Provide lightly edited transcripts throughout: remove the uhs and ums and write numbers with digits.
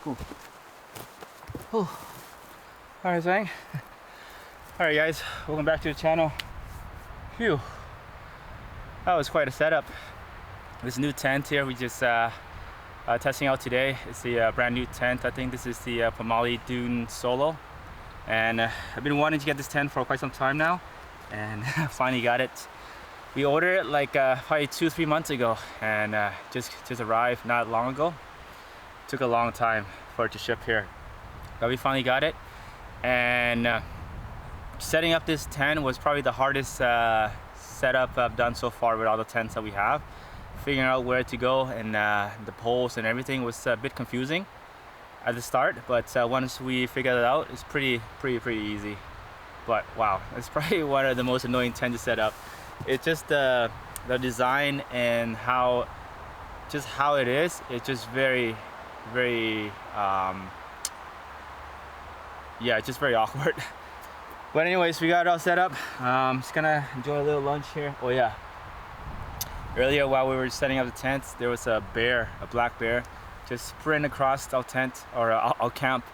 Cool. Oh. Alright, Sarang. Alright guys, welcome back to the channel. Phew. That was quite a setup. This new tent here we just testing out today. It's the brand new tent. I think this is the Pomoly Dune Solo. And I've been wanting to get this tent for quite some time now. And finally got it. We ordered it like probably 2-3 months ago. And just arrived not long ago. Took a long time for it to ship here. But we finally got it. And setting up this tent was probably the hardest setup I've done so far with all the tents that we have. Figuring out where to go and the poles and everything was a bit confusing at the start, but once we figured it out, it's pretty easy. But wow, it's probably one of the most annoying tents to set up. It's just the design and how it is. It's just very yeah, it's just very awkward. But anyways, we got it all set up. Just gonna enjoy a little lunch here. Oh yeah. Earlier while we were setting up the tents, there was a bear, a black bear, just sprint across our tent or our camp,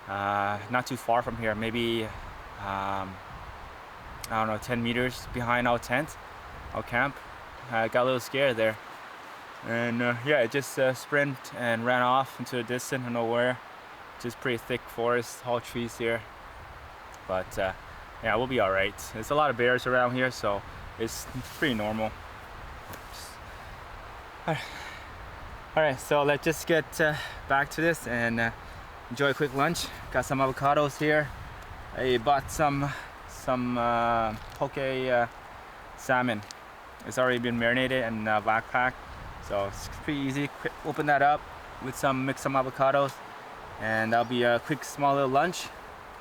not too far from here, maybe I don't know, 10 meters behind our tent, our camp. I got a little scared there, and yeah, it just sprint and ran off into the distance, nowhere. Just pretty thick forest, tall trees here, but yeah, we'll be all right. There's a lot of bears around here, so it's pretty normal. Alright, so let's just get back to this and enjoy a quick lunch. Got some avocados here. I bought some poke salmon. It's already been marinated in black pack, so it's pretty easy. Quick, open that up with mix some avocados, and that'll be a quick small little lunch.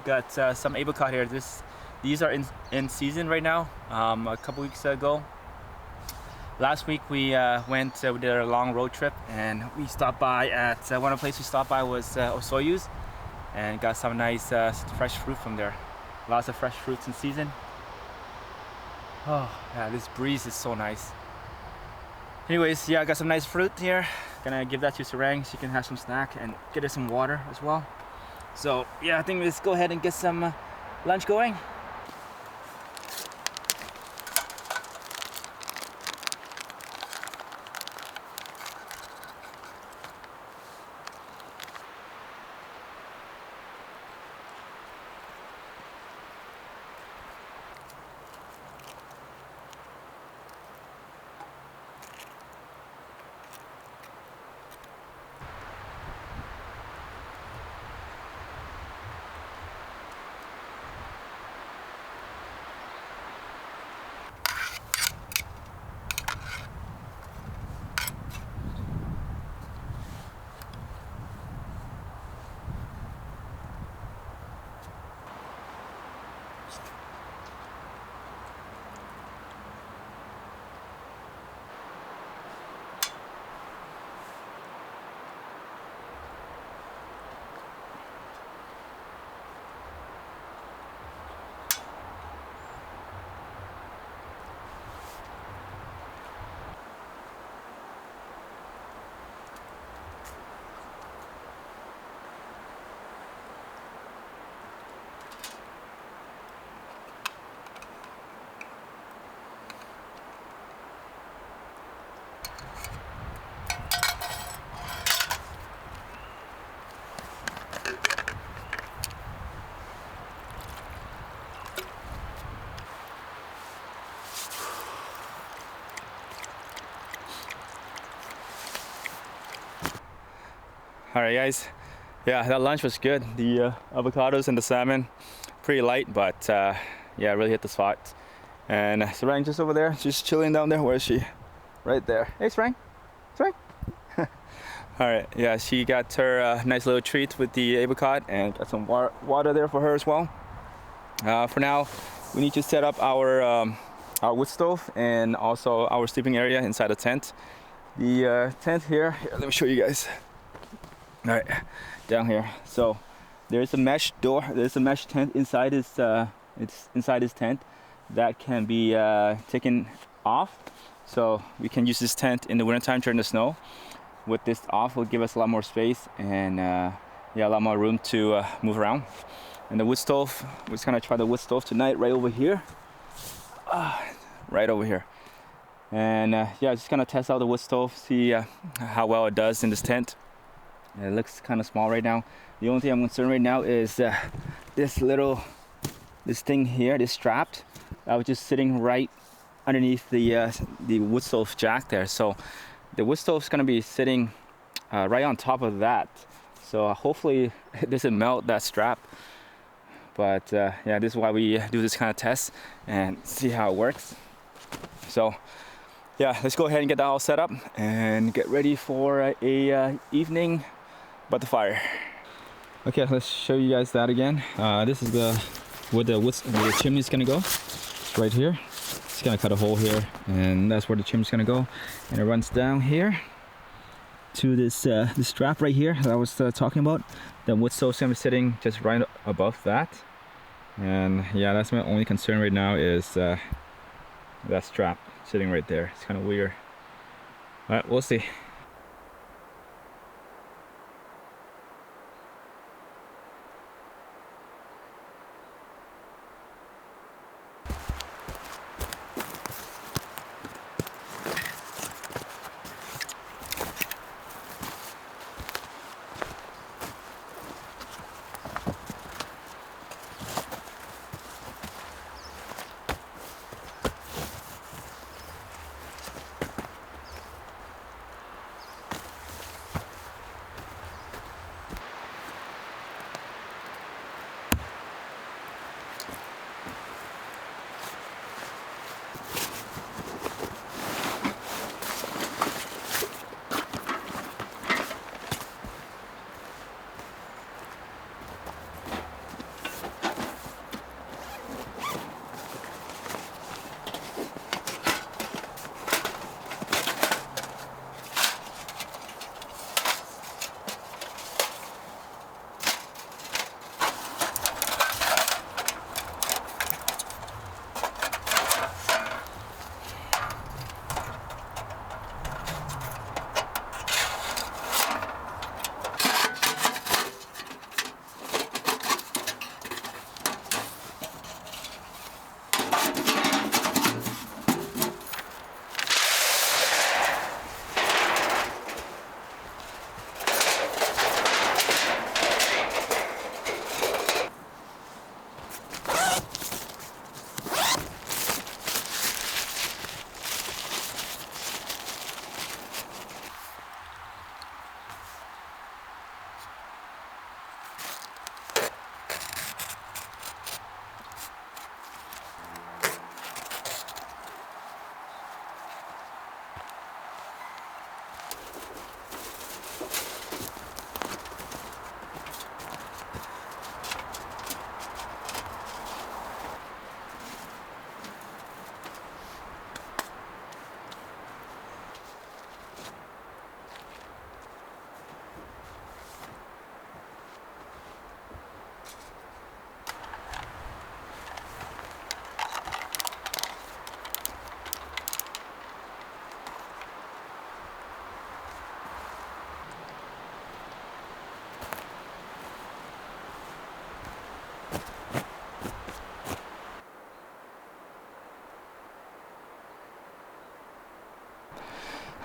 Got some apricot here. These are in season right now. A couple weeks ago. Last week we we did a long road trip, and we stopped by at one of the places we stopped by was Osoyu's, and got some nice fresh fruit from there. Lots of fresh fruits in season. Oh yeah, this breeze is so nice. Anyways, yeah, I got some nice fruit here. Gonna give that to Sarang so she can have some snack and get her some water as well. So yeah, I think let's go ahead and get some lunch going. Alright guys, yeah, that lunch was good. The avocados and the salmon, pretty light, but yeah, really hit the spot. And Sarang just over there, just chilling down there. Where is she? Right there. Hey Sarang, Sarang. Alright, yeah, she got her nice little treat with the apricot, and got some water there for her as well. For now, we need to set up our wood stove and also our sleeping area inside the tent. The tent here, let me show you guys. All right, down here. So there's a mesh door. There's a mesh tent inside this. It's inside this tent that can be taken off. So we can use this tent in the wintertime during the snow. With this off, will give us a lot more space, and yeah, a lot more room to move around. And the wood stove, we're just gonna try the wood stove tonight right over here. Right over here. And yeah, just gonna test out the wood stove, see how well it does in this tent. It looks kind of small right now. The only thing I'm concerned right now is this thing here, this strap. I was just sitting right underneath the wood stove jack there. So the wood stove is gonna be sitting right on top of that. So hopefully it doesn't melt that strap. But yeah, this is why we do this kind of test and see how it works. So yeah, let's go ahead and get that all set up and get ready for a evening by the fire. Okay, let's show you guys that again. This is where the chimney is gonna go. Right here. Just gonna cut a hole here, and that's where the chimney is gonna go. And it runs down here to this strap right here that I was talking about. The wood stove is gonna be sitting just right above that. And yeah, that's my only concern right now is that strap sitting right there. It's kind of weird. All right, we'll see.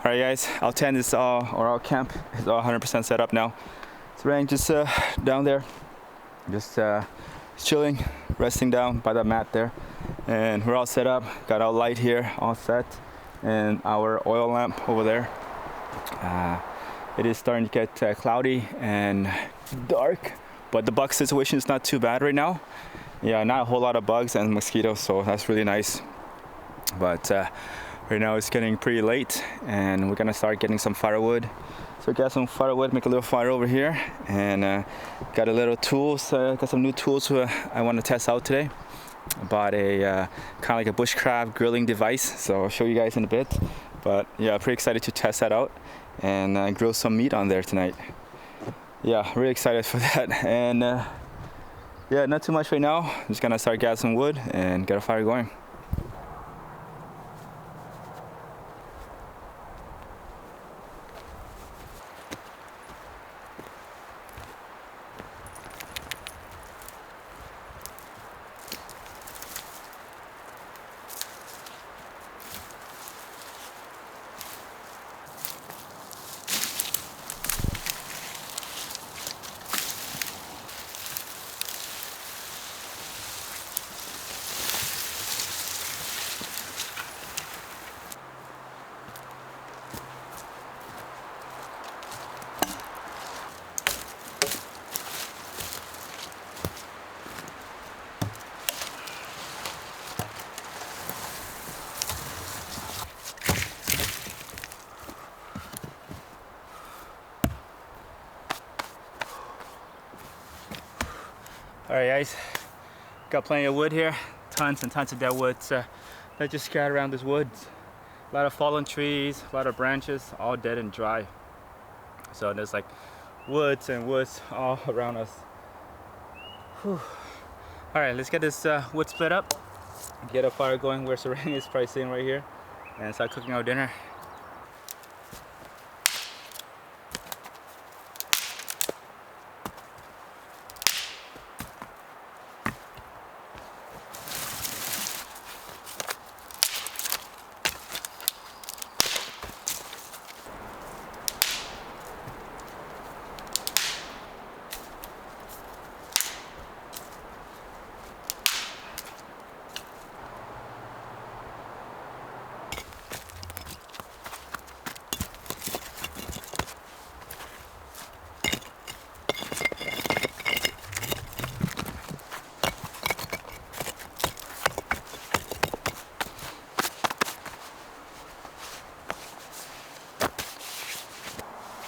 All right, guys, our tent is all, or our camp is all 100% set up now. Sarang just down there, just chilling, resting down by that mat there. And we're all set up, got our light here all set, and our oil lamp over there. It is starting to get cloudy and dark, but the bug situation is not too bad right now. Yeah, not a whole lot of bugs and mosquitoes, so that's really nice. But right now it's getting pretty late, and we're gonna start getting some firewood. So got some firewood, make a little fire over here, and got a little tools. Got some new tools I want to test out today. I bought a kind of like a bushcraft grilling device, so I'll show you guys in a bit. But yeah, pretty excited to test that out and grill some meat on there tonight. Yeah, really excited for that. And yeah, not too much right now. I'm just gonna start gathering some wood and get a fire going. Alright guys, got plenty of wood here, tons and tons of dead wood that just scattered around this woods. A lot of fallen trees, a lot of branches, all dead and dry. So there's like woods and woods all around us. Alright, let's get this wood split up, get a fire going where Sarang is probably sitting right here, and start cooking our dinner.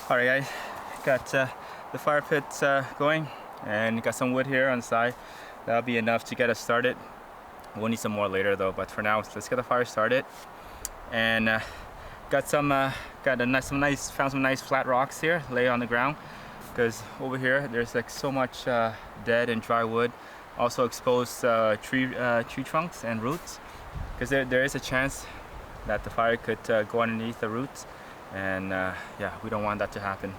Alright guys, got the fire pit going, and got some wood here on the side. That'll be enough to get us started. We'll need some more later though, but for now let's get the fire started. And found some nice flat rocks here, lay on the ground, because over here there's like so much dead and dry wood, also exposed tree trunks and roots, because there is a chance that the fire could go underneath the roots. And yeah, we don't want that to happen.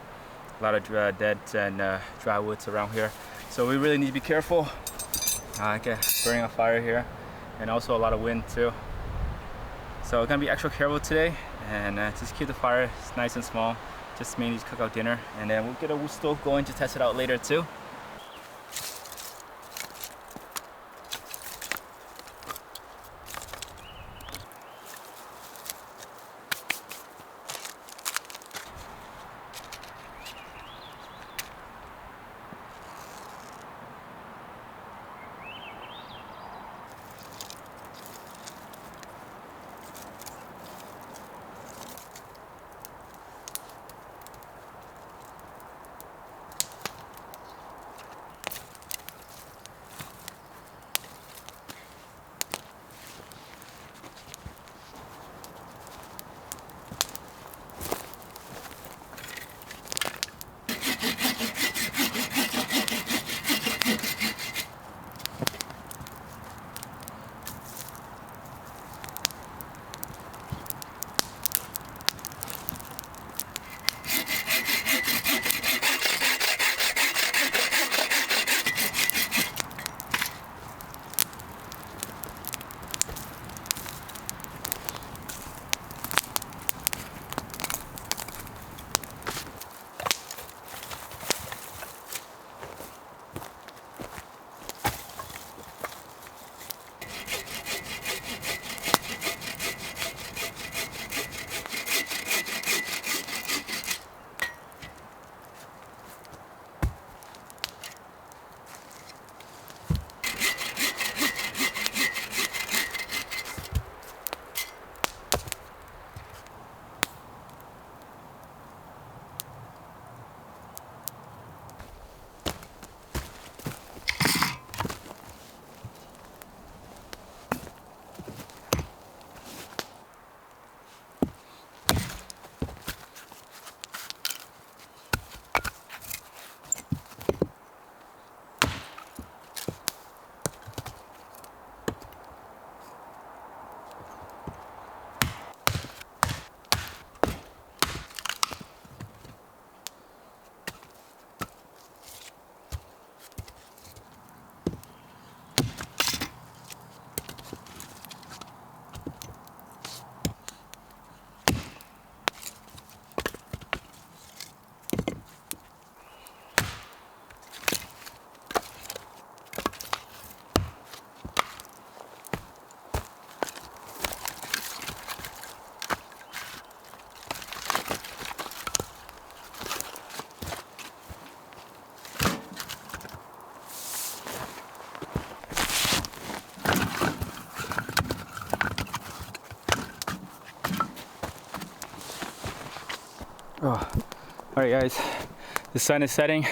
A lot of dead and dry woods around here, so we really need to be careful. Burning a fire here, and also a lot of wind too. So we're gonna be extra careful today, and just keep the fire nice and small, just mainly to cook out dinner, and then we'll get a wood stove going to test it out later too. Oh, all right guys, the sun is setting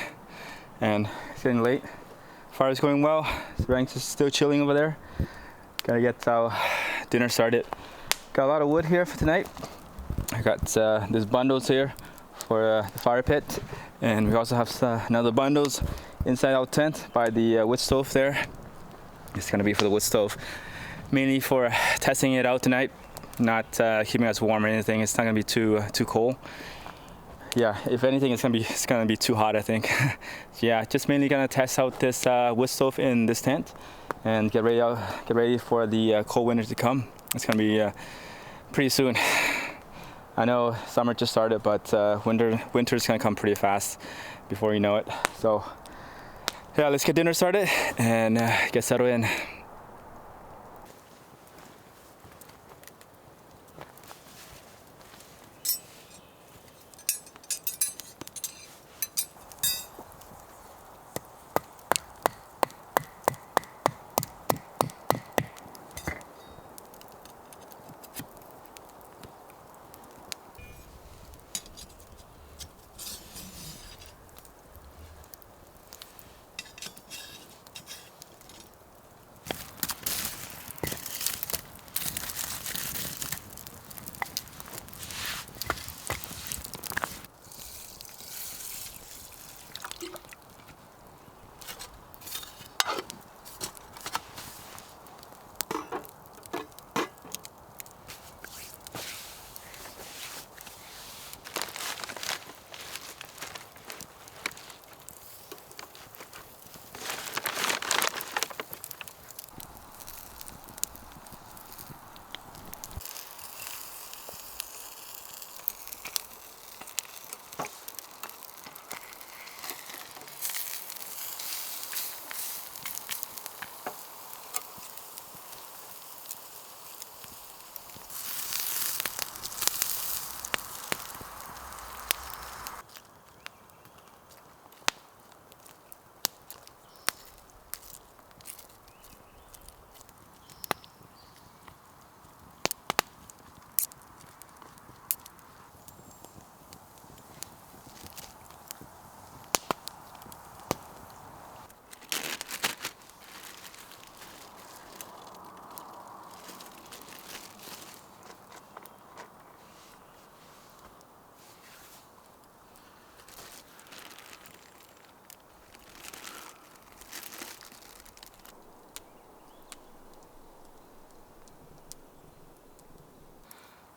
and it's getting late, fire's going well. Sarang's is still chilling over there. Gotta get dinner started. Got a lot of wood here for tonight. I got these bundles here for the fire pit, and we also have another bundles inside our tent by the wood stove there. It's gonna be for the wood stove, mainly for testing it out tonight, not keeping us warm or anything. It's not gonna be too cold. Yeah, if anything, it's gonna be too hot, I think. Yeah, just mainly gonna test out this wood stove in this tent and get ready for the cold winter to come. It's gonna be pretty soon. I know summer just started, but winter's gonna come pretty fast before you know it. So yeah, let's get dinner started and get settled in.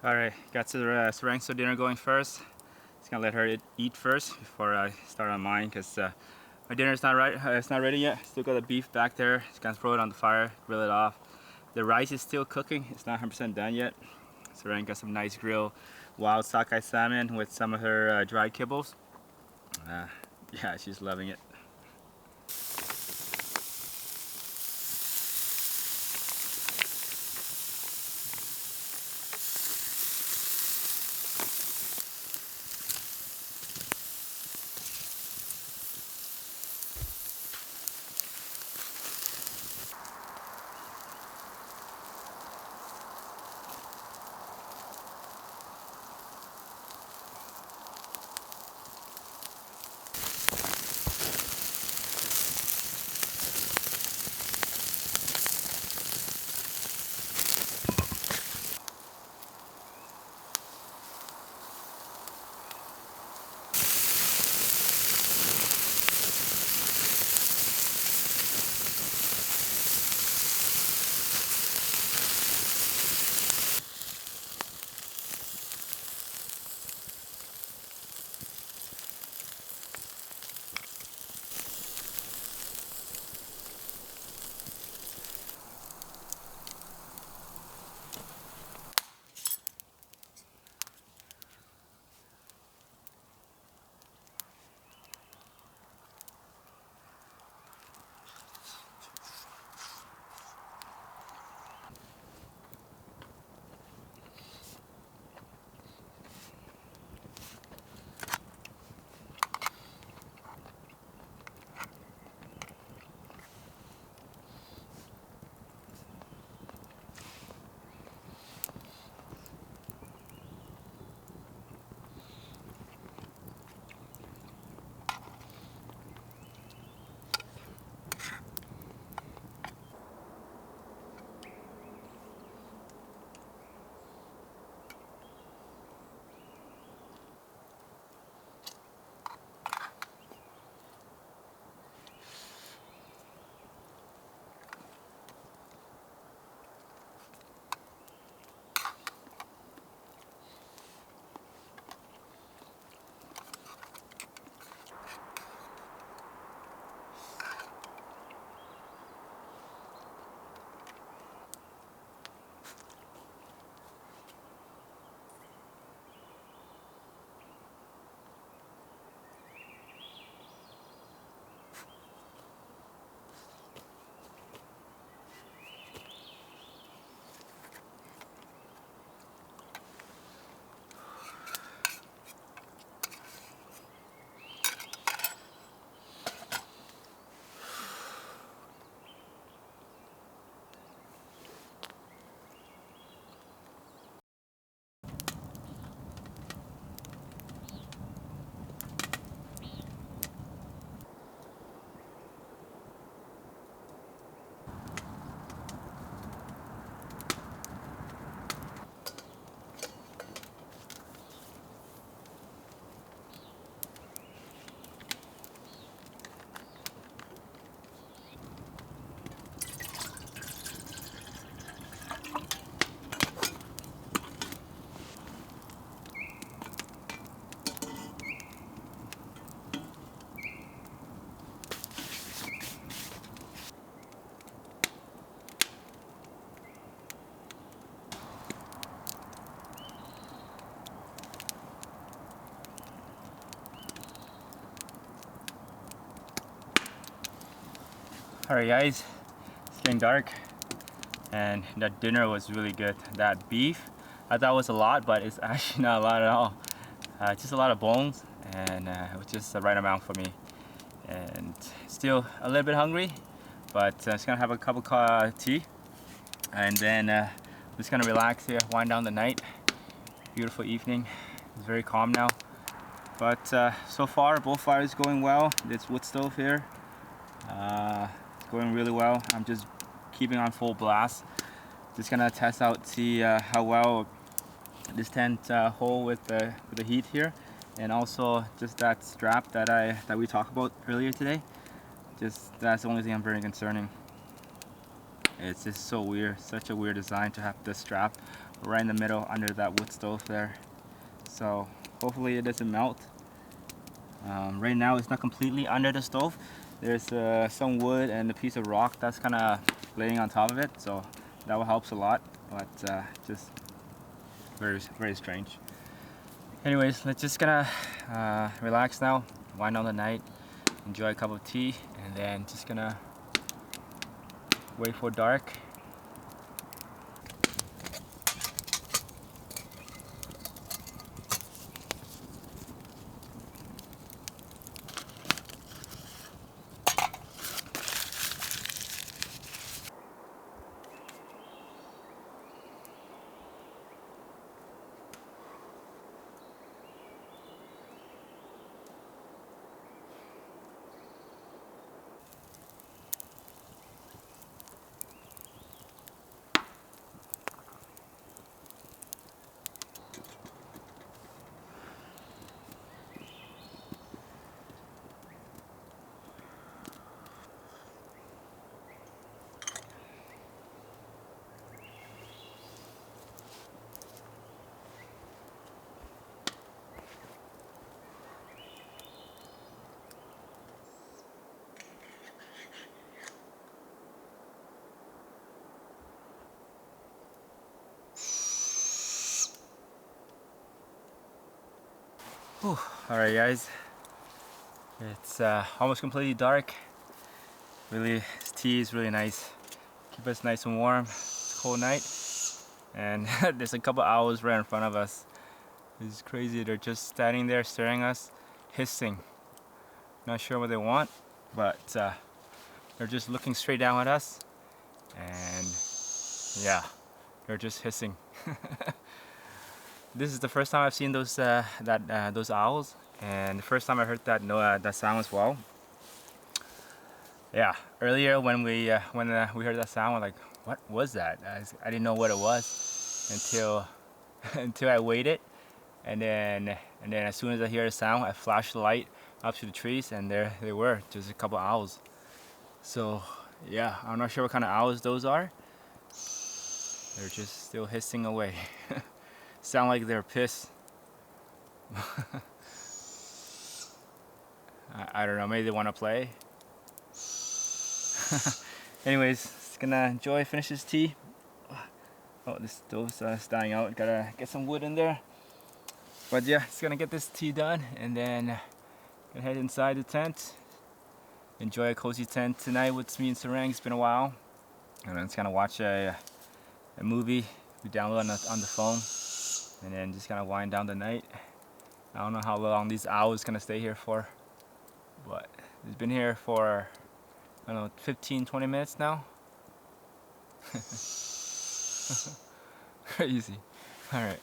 All right, got Sarang's dinner going first. Just gonna let her eat first before I start on mine, because my dinner's not right. It's not ready yet. Still got the beef back there. Just gonna throw it on the fire, grill it off. The rice is still cooking. It's not 100% done yet. Sarang got some nice grilled wild sockeye salmon with some of her dried kibbles. Yeah, she's loving it. Alright guys, it's getting dark and that dinner was really good. That beef, I thought was a lot, but it's actually not a lot at all. Just a lot of bones, and it was just the right amount for me. And still a little bit hungry, but just gonna have a cup of tea, and then just gonna relax here, wind down the night. Beautiful evening. It's very calm now. But so far, both fires going well. This wood stove here, it's going really well. I'm just keeping on full blast. Just gonna test out, see how well this tent hold with the heat here, and also just that strap that we talked about earlier today. Just that's the only thing I'm very concerning. It's just so weird, such a weird design to have the strap right in the middle under that wood stove there. So hopefully it doesn't melt. Right now it's not completely under the stove. There's some wood and a piece of rock that's kind of laying on top of it, so that will help a lot, but just very, very strange. Anyways, let's just gonna relax now, wind down the night, enjoy a cup of tea, and then just gonna wait for dark. Alright guys, it's almost completely dark. Really, this tea is really nice. Keep us nice and warm. It's a cold night, and there's a couple owls right in front of us. It's crazy, they're just standing there staring at us, hissing. Not sure what they want, but they're just looking straight down at us, and yeah, they're just hissing. This is the first time I've seen those those owls, and the first time I heard that sound as well. Yeah, earlier when we heard that sound, we're like, what was that? I didn't know what it was until until I waited, and then as soon as I hear the sound, I flash the light up to the trees, and there they were, just a couple owls. So yeah, I'm not sure what kind of owls those are. They're just still hissing away. Sound like they're pissed. I don't know, maybe they want to play. Anyways, just gonna finish this tea. Oh, this stove's dying out. Gotta get some wood in there. But yeah, just gonna get this tea done, and then gonna head inside the tent. Enjoy a cozy tent tonight with me and Sarang. It's been a while. And then just gonna watch a movie we download on the phone, and then just gonna wind down the night. I don't know how long these owls gonna stay here for, but it's been here for, I don't know, 15-20 minutes now. Crazy. Alright.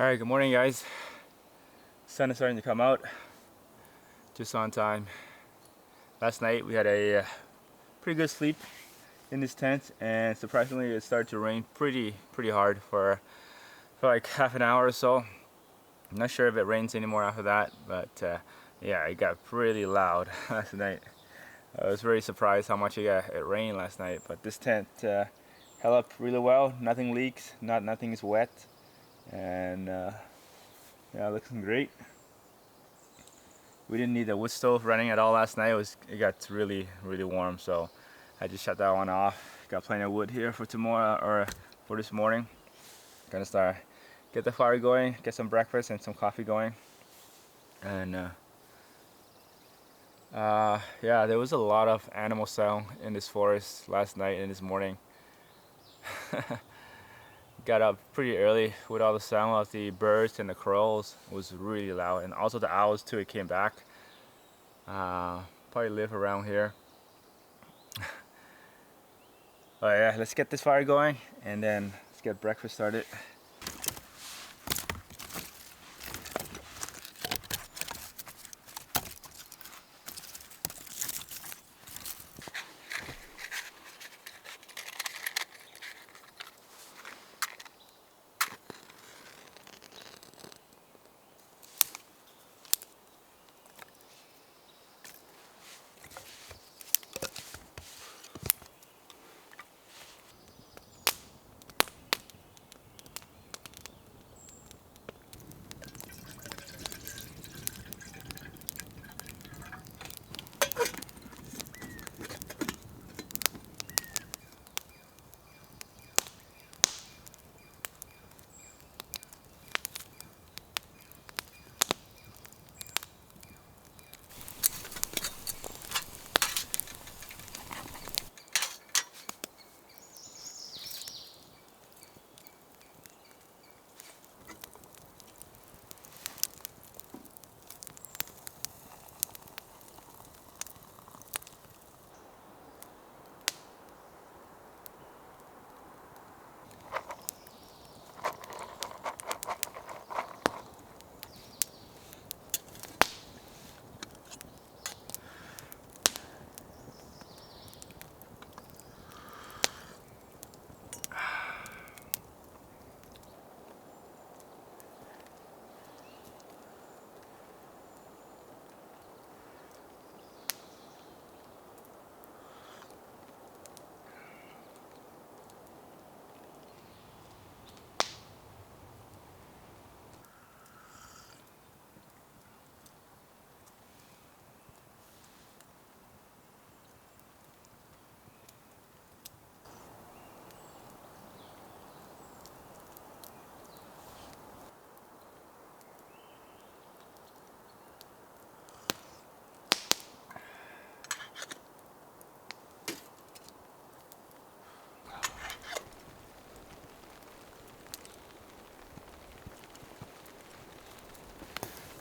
Alright, good morning guys. Sun is starting to come out. Just on time. Last night we had a pretty good sleep in this tent, and surprisingly it started to rain pretty hard for like half an hour or so. I'm not sure if it rains anymore after that, but yeah, it got pretty loud last night. I was very surprised how much it rained last night, but this tent held up really well. Nothing leaks, nothing is wet, and yeah, it looks great. We didn't need the wood stove running at all last night. It got really warm, so I just shut that one off. Got plenty of wood here for tomorrow, or for this morning. Gonna start get the fire going, get some breakfast and some coffee going, and yeah, there was a lot of animal sound in this forest last night and this morning. Got up pretty early with all the sound of the birds and the crows. It was really loud, and also the owls too. It came back. Probably live around here. Oh yeah, let's get this fire going and then let's get breakfast started.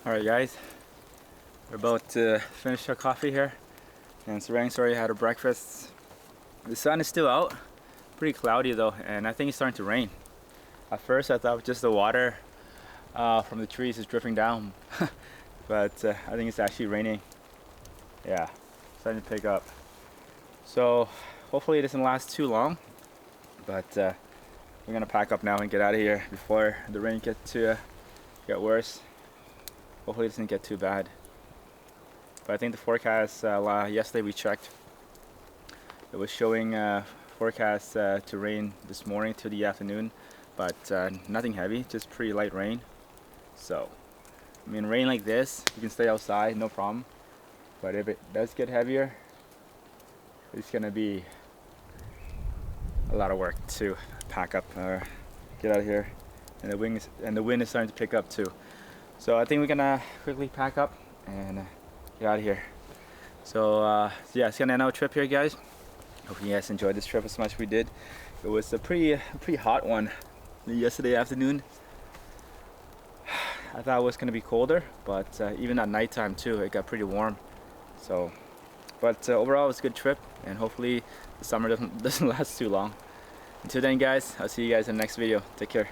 Alright guys, we're about to finish our coffee here, and Sarang's already had her breakfast. The sun is still out, pretty cloudy though, and I think it's starting to rain. At first I thought just the water from the trees is dripping down, but I think it's actually raining. Yeah, starting to pick up. So hopefully it doesn't last too long, but we're gonna pack up now and get out of here before the rain gets to get worse. Hopefully it doesn't get too bad. But I think the forecast, yesterday we checked, it was showing forecast to rain this morning to the afternoon, but nothing heavy, just pretty light rain. So, I mean, rain like this, you can stay outside, no problem. But if it does get heavier, it's gonna be a lot of work to pack up or get out of here. And the wind is starting to pick up too. So I think we're gonna quickly pack up and get out of here. So yeah, it's gonna end our trip here, guys. Hope you guys enjoyed this trip as much as we did. It was a pretty hot one yesterday afternoon. I thought it was gonna be colder, but even at nighttime too, it got pretty warm. So, but overall, it was a good trip, and hopefully the summer doesn't last too long. Until then, guys, I'll see you guys in the next video. Take care.